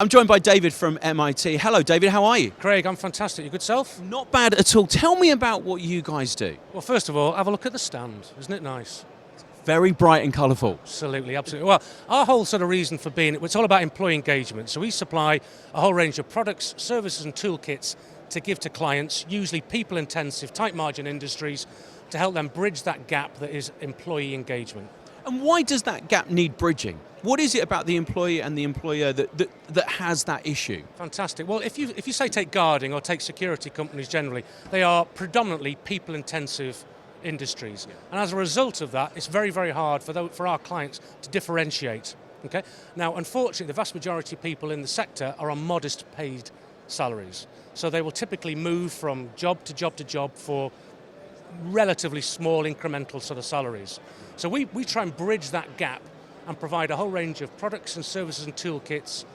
I'm joined by David from MIT. Hello, David. How are you? Craig, I'm fantastic. You good self? Not bad at all. Tell me about what you guys do. Well, first of all, have a look at the stand. Isn't it nice? Very bright and colourful. Absolutely, absolutely. Well, our whole sort of reason for being, it's all about employee engagement. So we supply a whole range of products, services and toolkits to give to clients, usually people-intensive, tight-margin industries, to help them bridge that gap that is employee engagement. And why does that gap need bridging? What is it about the employee and the employer that has that issue? Fantastic. Well, if you say take guarding or take security companies generally, they are predominantly people-intensive industries. Yeah. And as a result of that, it's very, very hard for our clients to differentiate. Okay? Now, unfortunately, the vast majority of people in the sector are on modest paid salaries. So they will typically move from job to job to job for relatively small incremental sort of salaries. So we try and bridge that gap and provide a whole range of products and services and toolkits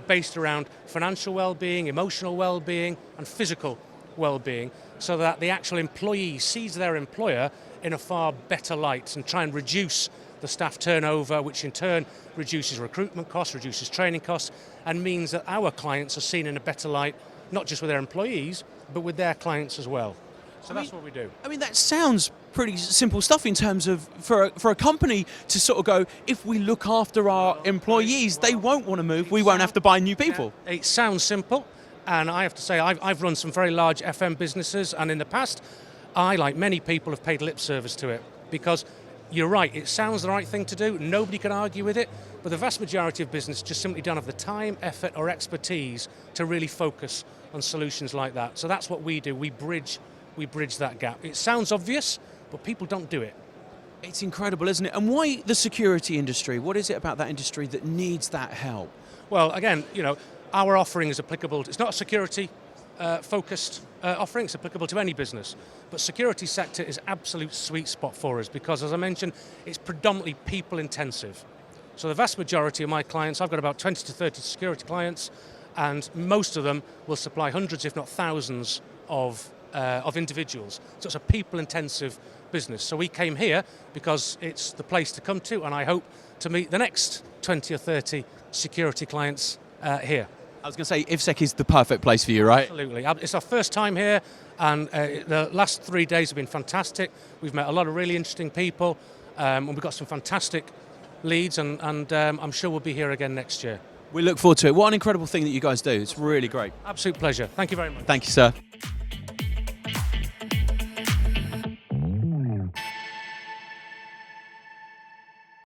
based around financial well-being, emotional well-being and physical well-being, so that the actual employee sees their employer in a far better light and try and reduce the staff turnover, which in turn reduces recruitment costs, reduces training costs, and means that our clients are seen in a better light, not just with their employees, but with their clients as well. So that's what we do. I mean, that sounds pretty simple stuff in terms of, for a company to sort of go, if we look after our employees, they won't want to move, we won't have to buy new people. Yeah, it sounds simple, and I have to say, I've run some very large FM businesses, and in the past, I, like many people, have paid lip service to it, because you're right, it sounds the right thing to do, nobody can argue with it, but the vast majority of business just simply don't have the time, effort, or expertise to really focus on solutions like that. So that's what we do, we bridge that gap. It sounds obvious, but people don't do it. It's incredible, isn't it? And why the security industry? What is it about that industry that needs that help? Well, again, our offering is applicable. It's not a security focused offering, it's applicable to any business. But security sector is absolute sweet spot for us because, as I mentioned, it's predominantly people intensive. So the vast majority of my clients, I've got about 20 to 30 security clients, and most of them will supply hundreds, if not thousands, of individuals. So it's a people-intensive business. So we came here because it's the place to come to, and I hope to meet the next 20 or 30 security clients here. I was going to say, IFSEC is the perfect place for you, right? Absolutely. It's our first time here, and the last 3 days have been fantastic. We've met a lot of really interesting people, and we've got some fantastic leads, and I'm sure we'll be here again next year. We look forward to it. What an incredible thing that you guys do. It's really great. Absolute pleasure. Thank you very much. Thank you, sir.